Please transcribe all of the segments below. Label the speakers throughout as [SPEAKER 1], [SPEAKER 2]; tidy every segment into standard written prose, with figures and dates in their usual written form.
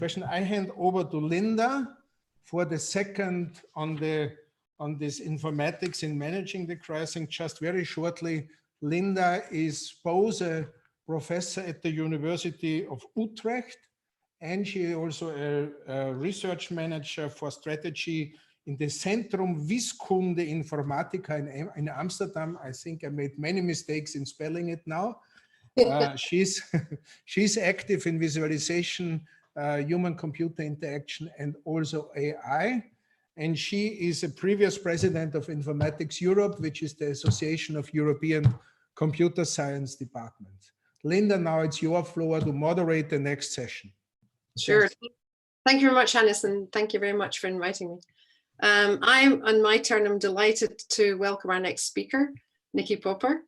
[SPEAKER 1] question. I hand over to Linda for the second on this informatics in managing the crisis. Just very shortly, Linda is both a professor at the University of Utrecht, and she is also a research manager for strategy in the Centrum Wiskunde Informatica in Amsterdam. I think I made many mistakes in spelling it now. She's active in visualization, human-computer interaction, and also AI. And she is a previous president of Informatics Europe, which is the Association of European Computer Science Departments. Linda, now it's your floor to moderate the next session.
[SPEAKER 2] Sure. Thanks. Thank you very much, Hannes, and thank you very much for inviting me. On my turn, I'm delighted to welcome our next speaker, Niki Popper.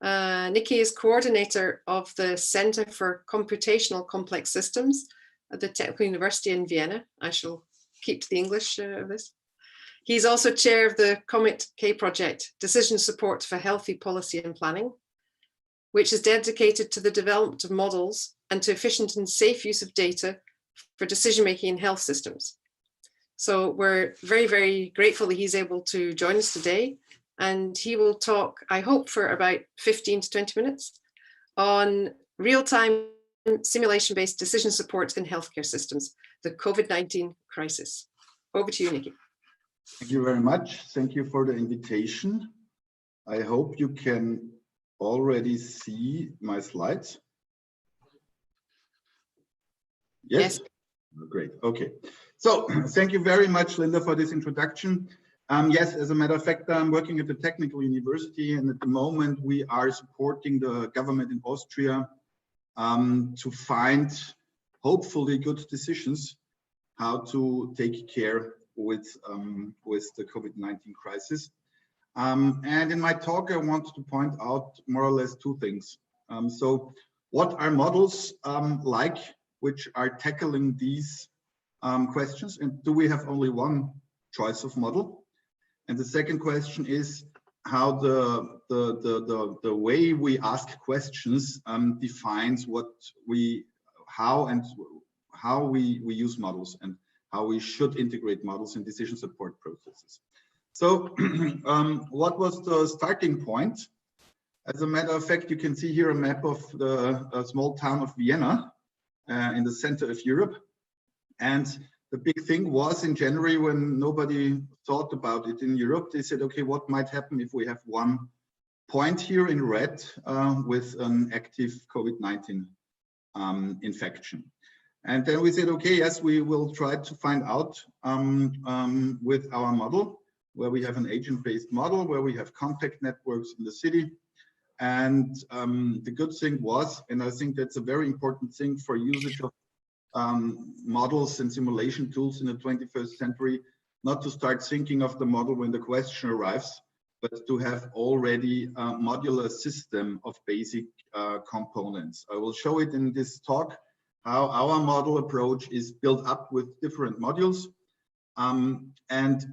[SPEAKER 2] Niki is coordinator of the Center for Computational Complex Systems at the Technical University in Vienna. I shall keep to the English of this. He's also chair of the COMET-K project, Decision Support for Healthy Policy and Planning, which is dedicated to the development of models and to efficient and safe use of data for decision-making in health systems. So we're very, very grateful that he's able to join us today. And he will talk, I hope, for about 15 to 20 minutes on real-time simulation-based decision support in healthcare systems, the COVID-19 crisis. Over to you, Niki.
[SPEAKER 3] Thank you very much. Thank you for the invitation. I hope you can already see my slides. Yes? Great. Okay. So thank you very much, Linda, for this introduction. Yes, as a matter of fact, I'm working at the Technical University, and at the moment we are supporting the government in Austria to find hopefully good decisions how to take care with the COVID-19 crisis. And in my talk, I want to point out more or less two things. So what are models like which are tackling these questions, and do we have only one choice of model? And the second question is how the way we ask questions defines how we use models and how we should integrate models in decision support processes. So what was the starting point? As a matter of fact, you can see here a map of the small town of Vienna in the center of Europe. And the big thing was in January, when nobody thought about it in Europe, they said, okay, what might happen if we have one point here in red with an active COVID-19 infection? And then we said, okay, yes, we will try to find out with our model, where we have an agent-based model, where we have contact networks in the city. And the good thing was, and I think that's a very important thing for usage of models and simulation tools in the 21st century, not to start thinking of the model when the question arrives, but to have already a modular system of basic components. I will show it in this talk, how our model approach is built up with different modules. And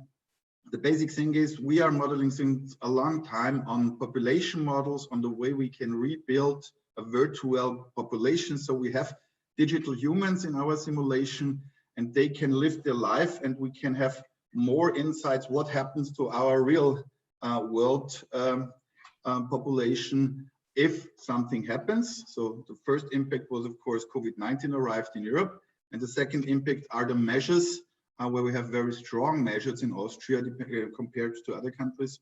[SPEAKER 3] the basic thing is we are modeling since a long time on population models, on the way we can rebuild a virtual population. So we have digital humans in our simulation, and they can live their life, and we can have more insights what happens to our real world population if something happens. So the first impact was, of course, COVID-19 arrived in Europe, and the second impact are the measures where we have very strong measures in Austria compared to other countries.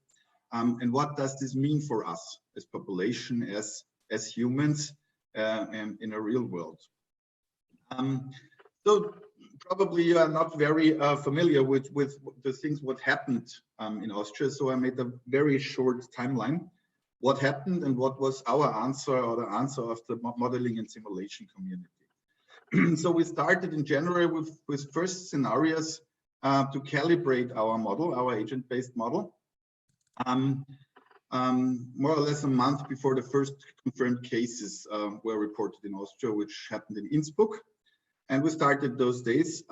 [SPEAKER 3] And what does this mean for us as population, as humans in a real world? So probably you are not very familiar with the things what happened in Austria. So I made a very short timeline. What happened and what was our answer, or the answer of the modeling and simulation community. So we started in January with first scenarios to calibrate our model, our agent-based model, more or less a month before the first confirmed cases were reported in Austria, which happened in Innsbruck. And we started those days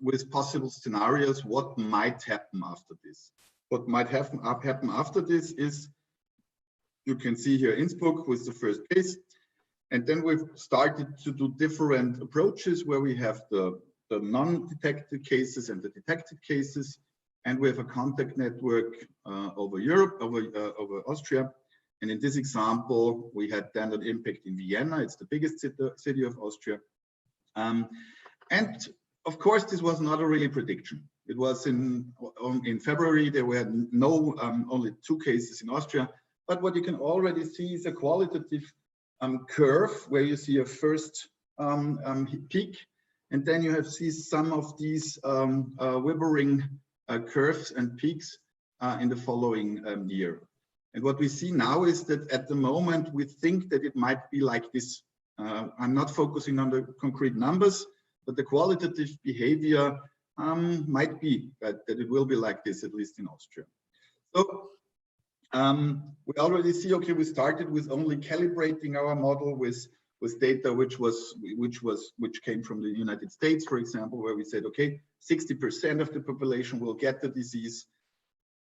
[SPEAKER 3] with possible scenarios, what might happen after this. What might happen after this is, you can see here Innsbruck with the first case. And then we've started to do different approaches where we have the non-detected cases and the detected cases. And we have a contact network over Europe, over Austria. And in this example, we had then an impact in Vienna. It's the biggest city of Austria. And of course, this was not a really prediction. It was in February, there were no, only 2 cases in Austria. But what you can already see is a qualitative curve where you see a first peak. And then you have seen some of these wavering curves and peaks in the following year. And what we see now is that at the moment, we think that it might be like this. I'm not focusing on the concrete numbers, but the qualitative behavior might be that it will be like this, at least in Austria. So we already see, okay, we started with only calibrating our model with data which came from the United States, for example, where we said, okay, 60% of the population will get the disease.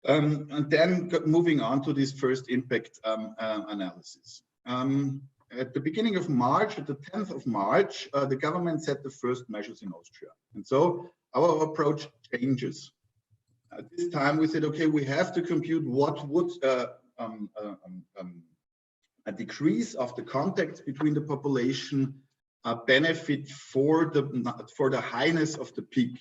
[SPEAKER 3] And then moving on to this first impact analysis. At the beginning of March, at the 10th of March, the government set the first measures in Austria. And so our approach changes. At this time, we said, okay, we have to compute what would a decrease of the contact between the population benefit for the highness of the peak.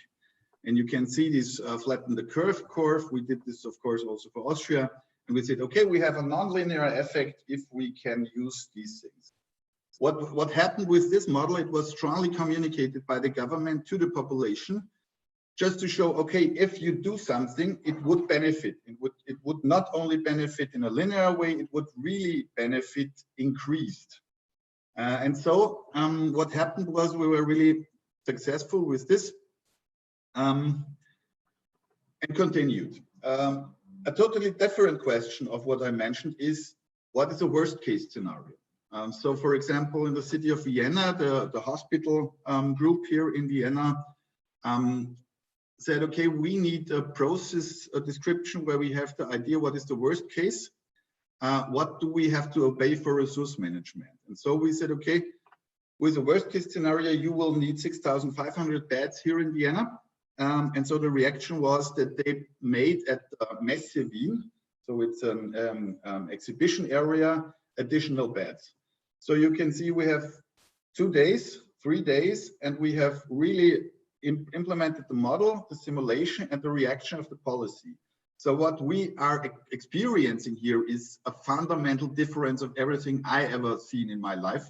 [SPEAKER 3] And you can see this flatten the curve. We did this, of course, also for Austria. And we said, okay, we have a nonlinear effect if we can use these things. What happened with this model, it was strongly communicated by the government to the population, just to show, okay, if you do something, it would benefit. It would not only benefit in a linear way, it would really benefit increased. And so what happened was we were really successful with this. And continued. A totally different question of what I mentioned is, what is the worst case scenario? So for example, in the city of Vienna, the hospital group here in Vienna said, okay, we need a process, a description where we have the idea what is the worst case, what do we have to obey for resource management? And so we said, okay, with the worst case scenario, you will need 6,500 beds here in Vienna. And so the reaction was that they made at Messe Wien, so it's an exhibition area, additional beds. So you can see we have 2 days, 3 days, and we have really implemented the model, the simulation, and the reaction of the policy. So what we are experiencing here is a fundamental difference of everything I ever seen in my life.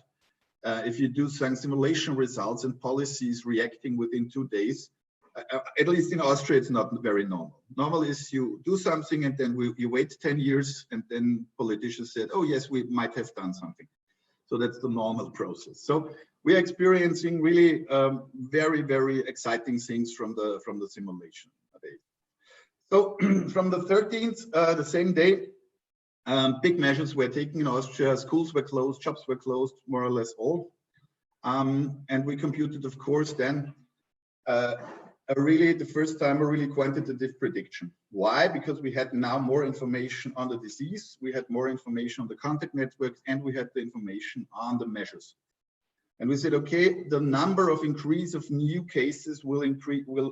[SPEAKER 3] If you do some simulation results and policies reacting within 2 days, at least in Austria, it's not very normal. Normal is you do something and then you wait 10 years and then politicians said, oh yes, we might have done something. So that's the normal process. So we are experiencing really very, very exciting things from the simulation. So from the 13th, the same day, big measures were taken in Austria. Schools were closed, shops were closed, more or less all. And we computed, of course, then the first time a really quantitative prediction. Why? Because we had now more information on the disease, we had more information on the contact networks, and we had the information on the measures. And we said, okay, the number of increase of new cases will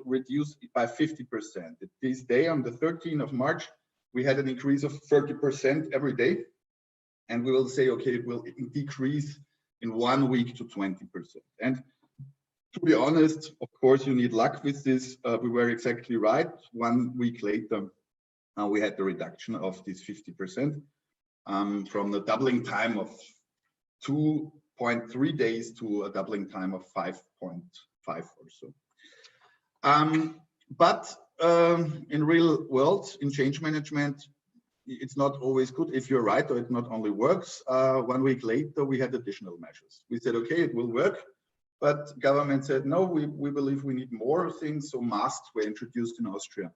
[SPEAKER 3] reduce by 50%. This day, on the 13th of March, we had an increase of 30% every day. And we will say, okay, it will decrease in 1 week to 20%. And to be honest, of course, you need luck with this. We were exactly right. 1 week later, we had the reduction of this 50% from the doubling time of 2.3 days to a doubling time of 5.5 or so. But in real world, in change management, it's not always good if you're right or it not only works. 1 week later, we had additional measures. We said, okay, it will work. But government said, no, we believe we need more things. So masks were introduced in Austria.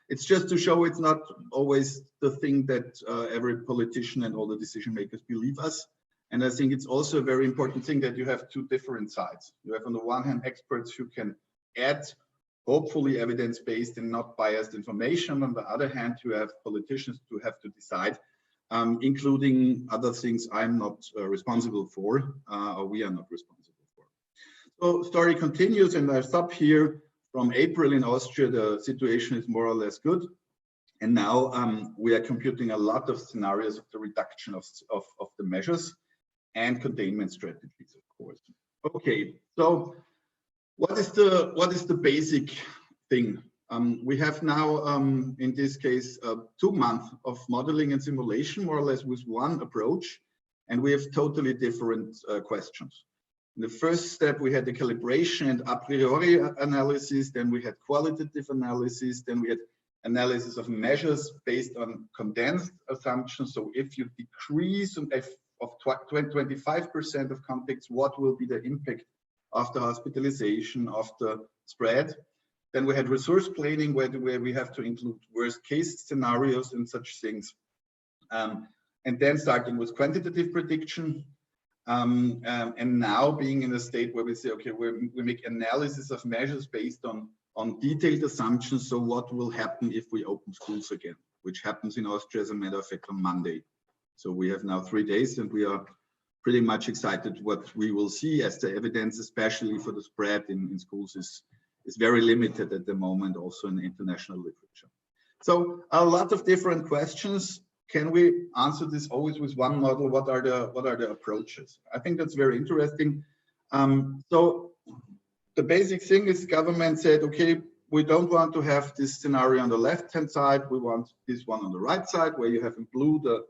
[SPEAKER 3] It's just to show it's not always the thing that every politician and all the decision makers believe us. And I think it's also a very important thing that you have 2 different sides. You have on the one hand experts who can add hopefully evidence-based and not biased information. On the other hand, you have politicians who have to decide including other things I'm not responsible for, or we are not responsible for. So story continues, and I stop here. From April in Austria, the situation is more or less good. And now we are computing a lot of scenarios of the reduction of the measures and containment strategies, of course. Okay, so what is the basic thing? We have now, in this case, 2 months of modeling and simulation, more or less with one approach, and we have totally different questions. In the first step, we had the calibration and a priori analysis, then we had qualitative analysis, then we had analysis of measures based on condensed assumptions. So if you decrease of 25% of contacts, what will be the impact of the hospitalization, of the spread? Then we had resource planning, where we have to include worst case scenarios and such things. And then starting with quantitative prediction. And now being in a state where we say, okay, we make analysis of measures based on detailed assumptions. So what will happen if we open schools again, which happens in Austria, as a matter of fact, on Monday. So we have now 3 days, and we are pretty much excited what we will see, as the evidence, especially for the spread in schools, is very limited at the moment, also in international literature. So a lot of different questions. Can we answer this always with one model? What are the approaches? I think that's very interesting. So the basic thing is, government said, okay, we don't want to have this scenario on the left-hand side. We want this one on the right side, where you have in blue the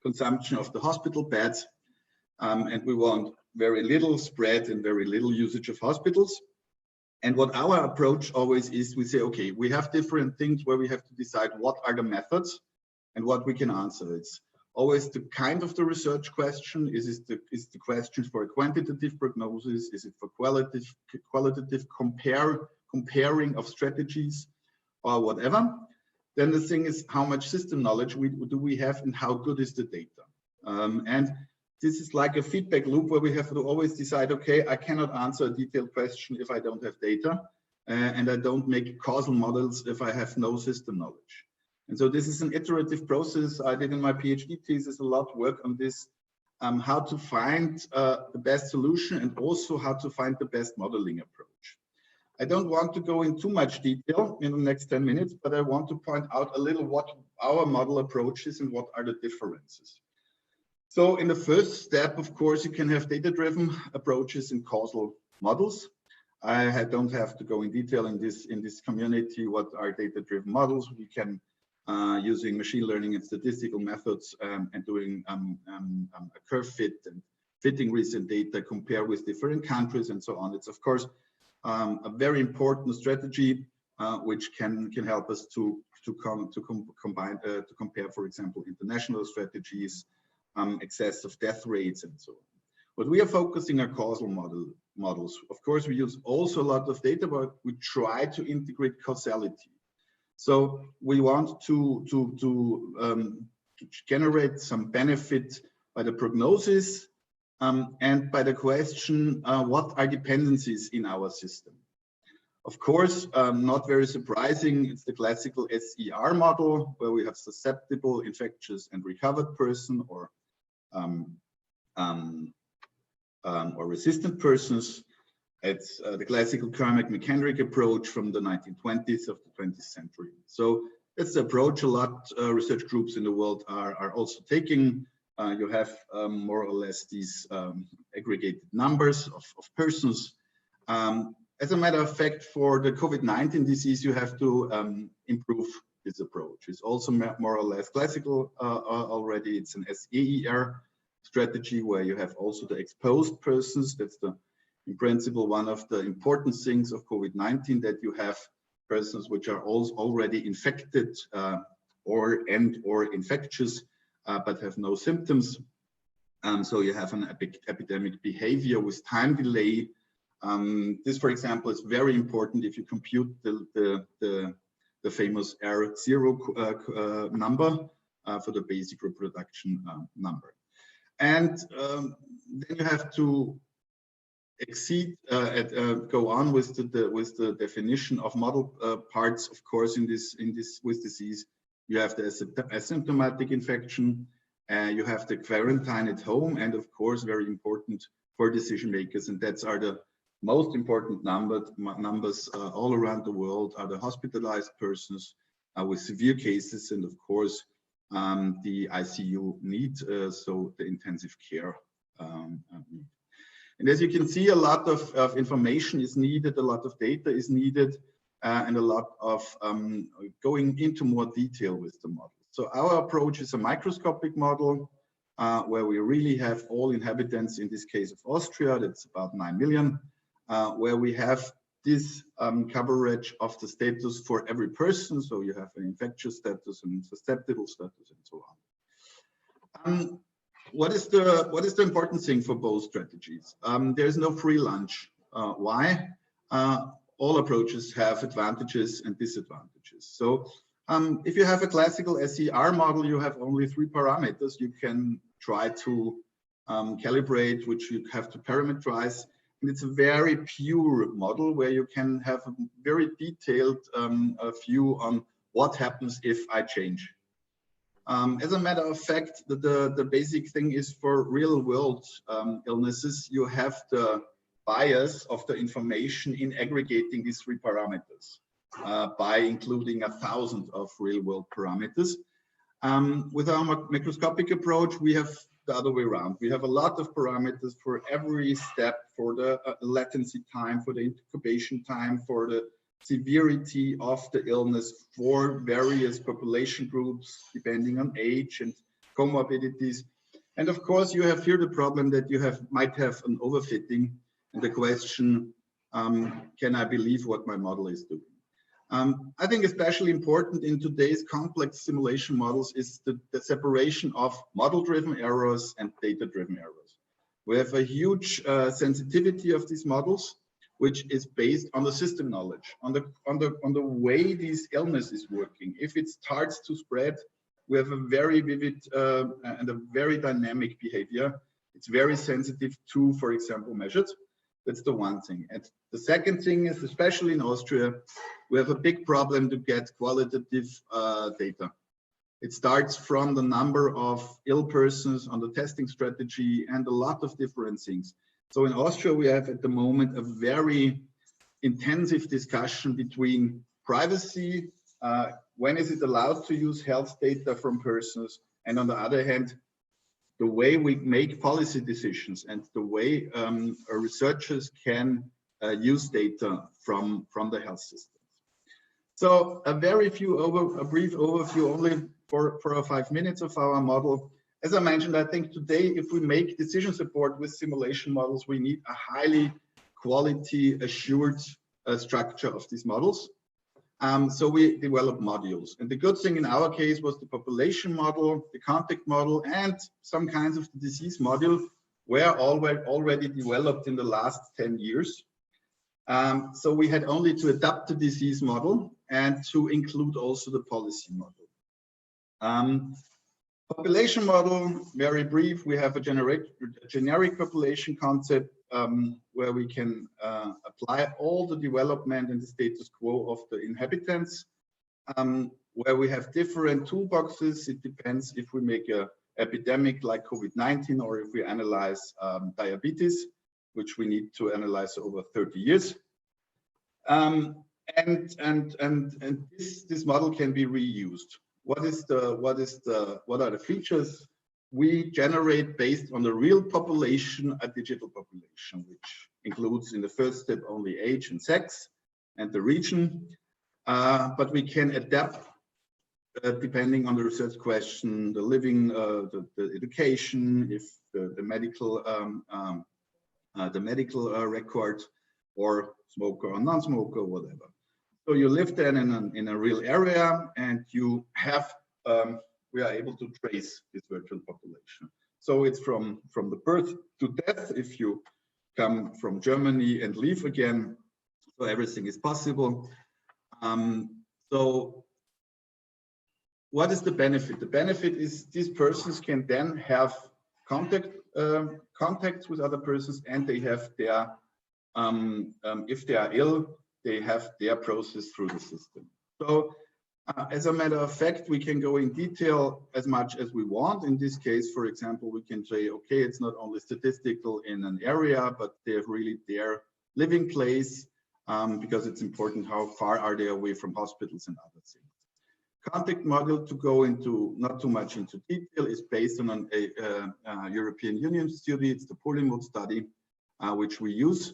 [SPEAKER 3] consumption of the hospital beds. And we want very little spread and very little usage of hospitals. And what our approach always is, we say, okay, we have different things where we have to decide what are the methods and what we can answer. It's always the kind of the research question. Is the question for a quantitative prognosis? Is it for qualitative comparing of strategies or whatever? Then the thing is, how much system knowledge do we have, and how good is the data? And this is like a feedback loop where we have to always decide, okay, I cannot answer a detailed question if I don't have data, and I don't make causal models if I have no system knowledge. And so this is an iterative process. I did in my PhD thesis a lot of work on this, how to find the best solution, and also how to find the best modeling approach. I don't want to go in too much detail in the next 10 minutes, but I want to point out a little what our model approach is and what are the differences. So in the first step, of course, you can have data-driven approaches and causal models. I don't have to go in detail in this community what are data-driven models. We can using machine learning and statistical methods and doing a curve fit and fitting recent data, compare with different countries and so on. It's of course a very important strategy which can help us to compare, for example, international strategies, excess of death rates and so on. But we are focusing on causal models. Of course, we use also a lot of data, but we try to integrate causality. So we want to generate some benefit by the prognosis and by the question, what are dependencies in our system? Of course, not very surprising, it's the classical SER model, where we have susceptible, infectious, and recovered person, or resistant persons. It's the classical Kermack-McHenry approach from the 1920s of the 20th century. So it's the approach a lot research groups in the world are also taking. You have more or less these aggregated numbers of persons. As a matter of fact, for the COVID-19 disease, you have to improve this approach. It's also more or less classical already. It's an SEER strategy where you have also the exposed persons. That's in principle one of the important things of COVID-19, that you have persons which are already infected or infectious, but have no symptoms. So you have an epidemic behavior with time delay. This, for example, is very important if you compute the famous R0 number for the basic reproduction number. And then you have to go on with the definition of model parts. Of course, with disease, you have the asymptomatic infection, You have the quarantine at home, and of course, very important for decision makers, and that's are the most important numbers all around the world are the hospitalized persons with severe cases, and of course the ICU need, so the intensive care need. And as you can see, a lot of information is needed, a lot of data is needed, and a lot of going into more detail with the model. So our approach is a microscopic model where we really have all inhabitants, in this case of Austria, that's about 9 million, where we have this coverage of the status for every person. So you have an infectious status and susceptible status and so on. What is the important thing for both strategies? There's no free lunch. Why? All approaches have advantages and disadvantages. So if you have a classical SER model, you have only 3 parameters you can try to calibrate, which you have to parameterize. And it's a very pure model where you can have a very detailed view on what happens if I change. As a matter of fact, the basic thing is for real world illnesses, you have the bias of the information in aggregating these 3 parameters by including 1,000 of real world parameters. With our macroscopic approach, we have the other way around. We have a lot of parameters for every step, for the latency time, for the incubation time, for the severity of the illness, for various population groups, depending on age and comorbidities. And of course, you have here the problem that you might have an overfitting, and the question, can I believe what my model is doing? I think especially important in today's complex simulation models is the separation of model-driven errors and data-driven errors. We have a huge sensitivity of these models, which is based on the system knowledge, on the way this illness is working. If it starts to spread, we have a very vivid and a very dynamic behavior. It's very sensitive to, for example, measures. That's the one thing. And the second thing is, especially in Austria, we have a big problem to get qualitative data. It starts from the number of ill persons on the testing strategy and a lot of different things. So in Austria, we have at the moment a very intensive discussion between privacy, when is it allowed to use health data from persons, and on the other hand, the way we make policy decisions and the way our researchers can use data from the health systems. So a brief overview only for 5 minutes of our model. As I mentioned, I think today, if we make decision support with simulation models, we need a highly quality assured structure of these models. So we develop modules. And the good thing in our case was the population model, the contact model, and some kinds of the disease module were already developed in the last 10 years. So we had only to adapt the disease model and to include also the policy model. Population model, very brief. We have a generic population concept where we can apply all the development and the status quo of the inhabitants, where we have different toolboxes. It depends if we make an epidemic like COVID-19 or if we analyze diabetes, which we need to analyze over 30 years. And this model can be reused. What are the features? We generate based on the real population, a digital population, which includes in the first step only age and sex and the region. But we can adapt depending on the research question, the living, the education, if the medical record, or smoker or non-smoker, whatever. So you live then in a real area, and you have we are able to trace this virtual population. So it's from the birth to death if you come from Germany and leave again. So everything is possible. So what is the benefit? The benefit is these persons can then have contacts with other persons, and they have their if they are ill, they have their process through the system. So As a matter of fact, we can go in detail as much as we want. In this case, for example, we can say, okay, it's not only statistical in an area, but they have really their living place, because it's important how far are they away from hospitals and other things. Contact model, to go into not too much into detail, is based on a European Union study. It's the Polymote study, which we use.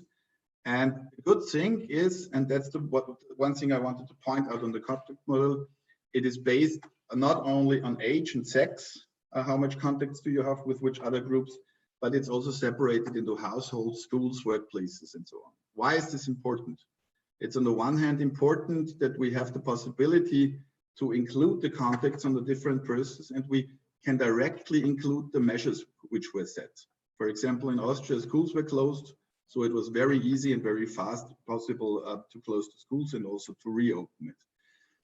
[SPEAKER 3] And the good thing is, and that's one thing I wanted to point out on the contact model, it is based not only on age and sex, how much contacts do you have with which other groups, but it's also separated into households, schools, workplaces, and so on. Why is this important? It's on the one hand important that we have the possibility to include the contacts on the different persons, and we can directly include the measures which were set. For example, in Austria, schools were closed, so it was very easy and very fast possible to close the schools and also to reopen it.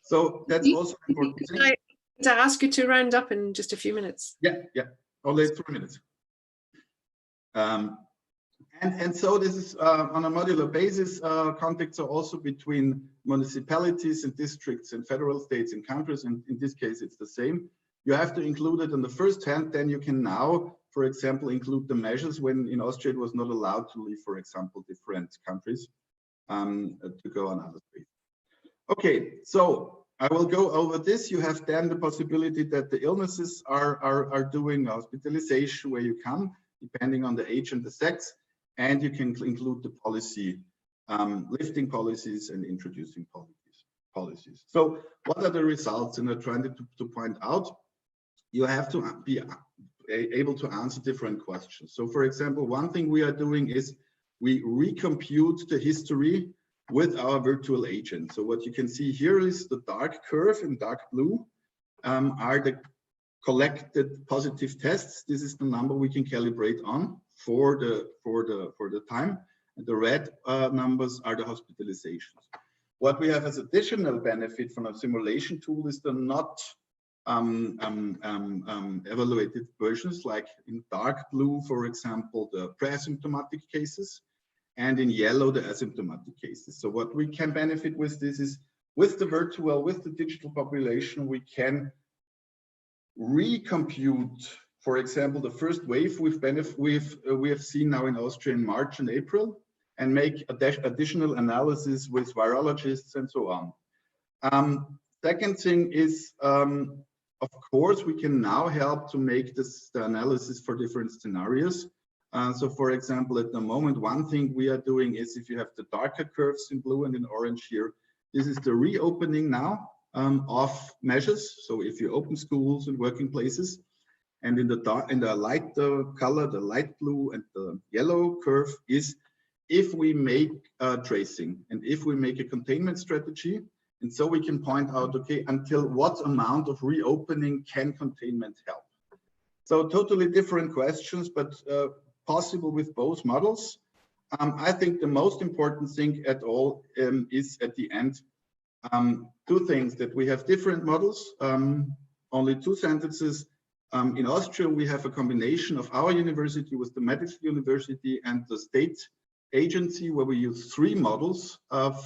[SPEAKER 3] So that's also an important thing.
[SPEAKER 2] Could I ask you to round up in just a few minutes?
[SPEAKER 3] Yeah, only 3 minutes. And so this is on a modular basis. Contacts are also between municipalities and districts and federal states and countries, and in this case it's the same. You have to include it in the first hand, then you can now, for example, include the measures when in Austria it was not allowed to leave, for example, different countries to go on other states. Okay, so I will go over this. You have then the possibility that the illnesses are doing hospitalization where you come, depending on the age and the sex, and you can include the policy, lifting policies and introducing policies. So what are the results? And I'm trying to point out, you have to be able to answer different questions. So for example, one thing we are doing is we recompute the history with our virtual agent. So what you can see here is the dark curve in dark blue are the collected positive tests. This is the number we can calibrate on for the time. And the red numbers are the hospitalizations. What we have as additional benefit from a simulation tool is the not evaluated versions, like in dark blue, for example, the pre-asymptomatic cases, and in yellow, the asymptomatic cases. So what we can benefit with this is, with the virtual, with the digital population, we can recompute, for example, the first wave we have seen now in Austria in March and April, and make additional analysis with virologists and so on. Second thing is, of course, we can now help to make the analysis for different scenarios. So for example, at the moment, one thing we are doing is, if you have the darker curves in blue and in orange here, this is the reopening now of measures. So if you open schools and working places, and in the light color, the light blue and the yellow curve is if we make tracing and if we make a containment strategy. And so we can point out, okay, until what amount of reopening can containment help? So totally different questions, but possible with both models. I think the most important thing at all is at the end, two things, that we have different models. Only two sentences. In Austria, we have a combination of our university with the medical university and the state agency, where we use 3 models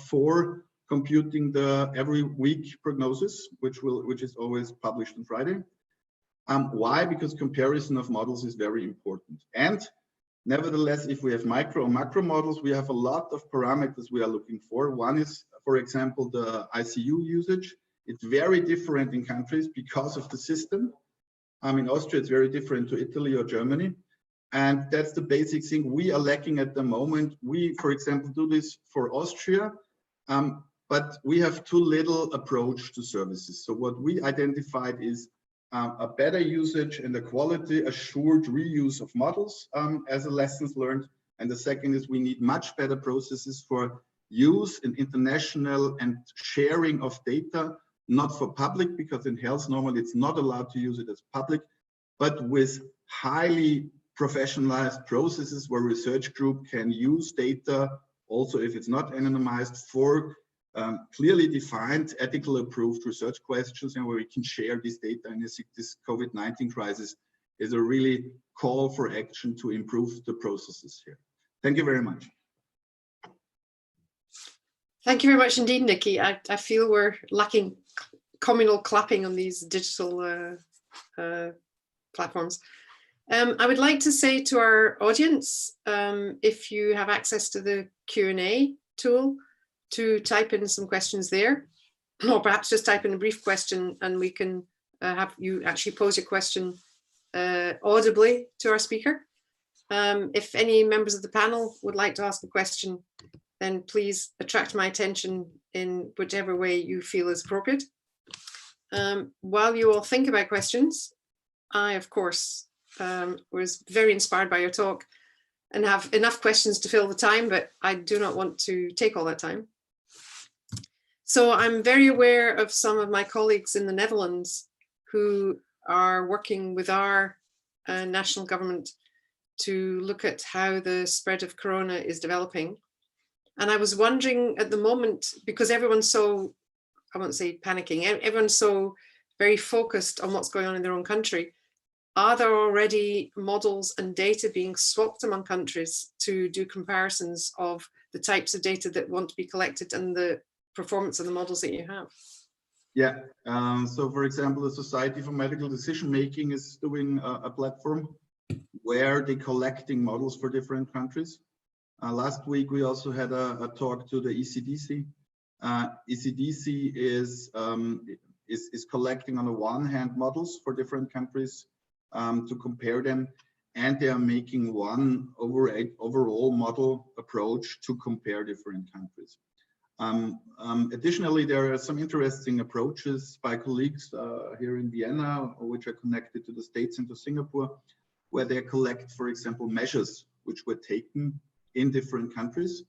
[SPEAKER 3] for computing the every week prognosis, which is always published on Friday. Why? Because comparison of models is very important. And nevertheless, if we have micro or macro models, we have a lot of parameters we are looking for. One is, for example, the ICU usage. It's very different in countries because of the system. In Austria, it's very different to Italy or Germany. And that's the basic thing we are lacking at the moment. We, for example, do this for Austria, but we have too little approach to services. So what we identified is a better usage and a quality assured reuse of models as a lessons learned. And the second is, we need much better processes for use in international and sharing of data, not for public, because in health normally it's not allowed to use it as public, but with highly professionalized processes where research group can use data, also if it's not anonymized, for clearly defined, ethical approved research questions, and where we can share this data. And this COVID-19 crisis is a really call for action to improve the processes here. Thank you very much.
[SPEAKER 2] Thank you very much indeed, Niki. I feel we're lacking communal clapping on these digital platforms. I would like to say to our audience, if you have access to the Q&A tool, to type in some questions there, or perhaps just type in a brief question and we can have you actually pose your question audibly to our speaker. If any members of the panel would like to ask a question, then please attract my attention in whichever way you feel is appropriate. While you all think about questions, I, of course, was very inspired by your talk and have enough questions to fill the time, but I do not want to take all that time. So I'm very aware of some of my colleagues in the Netherlands who are working with our national government to look at how the spread of corona is developing. And I was wondering at the moment, because everyone's so, I won't say panicking, everyone's so very focused on what's going on in their own country. Are there already models and data being swapped among countries to do comparisons of the types of data that want to be collected and the performance of the models that you have?
[SPEAKER 3] Yeah, so for example, the Society for Medical Decision Making is doing a platform where they're collecting models for different countries. Last week, we also had a talk to the ECDC. ECDC is collecting on the one hand models for different countries to compare them, and they are making one overall model approach to compare different countries. Additionally, there are some interesting approaches by colleagues here in Vienna, which are connected to the States and to Singapore, where they collect, for example, measures which were taken in different countries.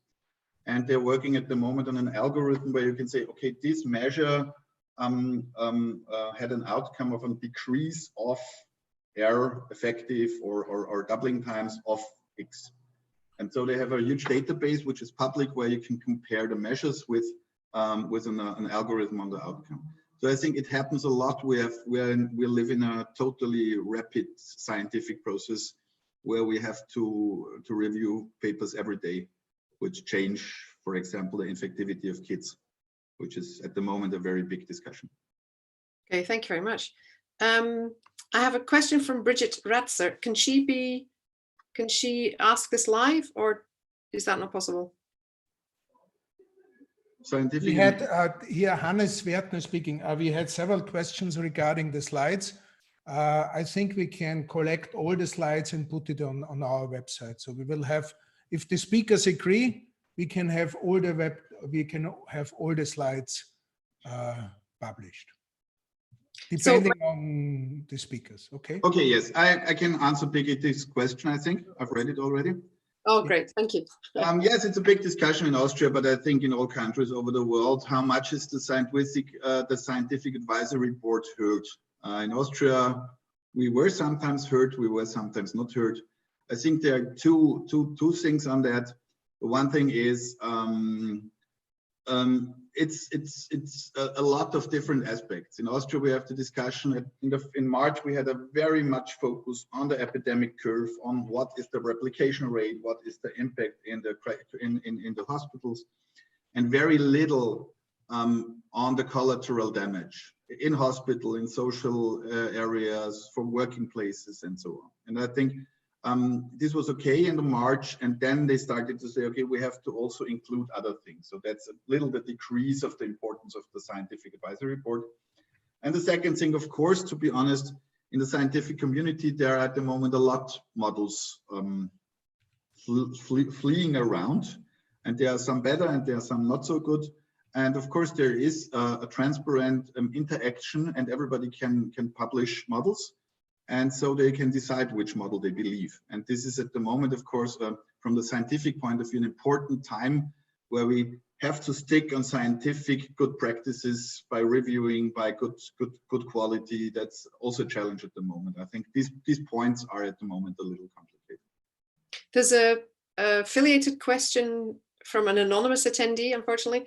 [SPEAKER 3] And they're working at the moment on an algorithm where you can say, okay, this measure had an outcome of a decrease of error effective or doubling times of X. And so they have a huge database, which is public, where you can compare the measures with an algorithm on the outcome. So I think it happens a lot. We live in a totally rapid scientific process where we have to review papers every day, which change, for example, the infectivity of kids, which is at the moment a very big discussion.
[SPEAKER 2] Okay, thank you very much. I have a question from Bridget Ratzer. Can she ask this live, or is that not possible?
[SPEAKER 3] Scientific.
[SPEAKER 1] We had here Hannes Wertner speaking. We had several questions regarding the slides. I think we can collect all the slides and put it on our website. So we will have, if the speakers agree, we can have all the slides published, depending on the speakers. Okay.
[SPEAKER 3] Okay. Yes, I can answer this question. I think I've read it already.
[SPEAKER 2] Oh, great. Thank you.
[SPEAKER 3] Yes, it's a big discussion in Austria, but I think in all countries over the world, how much is the scientific advisory board heard? In Austria, we were sometimes heard, we were sometimes not heard. I think there are two things on that. The one thing is it's a lot of different aspects. In Austria, we have the discussion in March. We had a very much focus on the epidemic curve, on what is the replication rate, what is the impact in the hospitals, and very little on the collateral damage in hospital, in social areas, for working places, and so on. And I think this was okay in the March, and then they started to say, okay, we have to also include other things. So that's a little bit decrease of the importance of the scientific advisory board. And the second thing, of course, to be honest, in the scientific community, there are at the moment a lot of models fleeing around, and there are some better and there are some not so good. And of course, there is a transparent interaction, and everybody can publish models. And so they can decide which model they believe. And this is at the moment, of course, from the scientific point of view, an important time where we have to stick on scientific good practices by reviewing by good quality. That's also a challenge at the moment. I think these points are at the moment a little complicated.
[SPEAKER 2] There's a affiliated question from an anonymous attendee, unfortunately,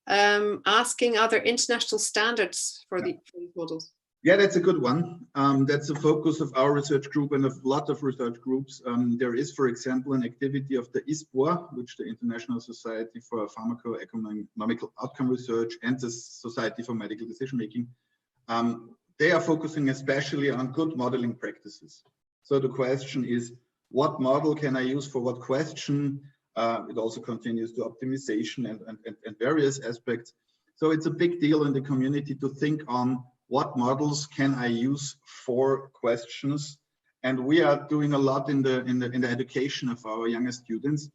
[SPEAKER 2] asking, are there international standards for these models?
[SPEAKER 3] Yeah, that's a good one. That's the focus of our research group and of a lot of research groups. There is, for example, an activity of the ISPOR, which the International Society for Pharmacoeconomical Outcome Research and the Society for Medical Decision Making. They are focusing especially on good modeling practices. So the question is, what model can I use for what question? It also continues to optimization and various aspects. So it's a big deal in the community to think on what models can I use for questions. And we are doing a lot in the education of our younger students,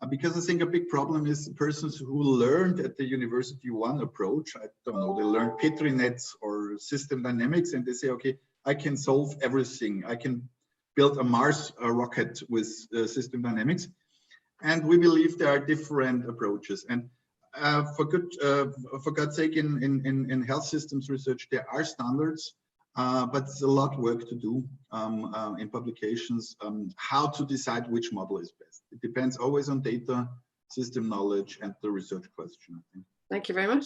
[SPEAKER 3] because I think a big problem is persons who learned at the University One approach. I don't know, they learned Petri nets or system dynamics, and they say, okay, I can solve everything. I can build a Mars rocket with system dynamics. And we believe there are different approaches. And for God's sake, in health systems research, there are standards, but it's a lot of work to do in publications, how to decide which model is best. It depends always on data, system knowledge, and the research question, I think.
[SPEAKER 2] Thank you very much.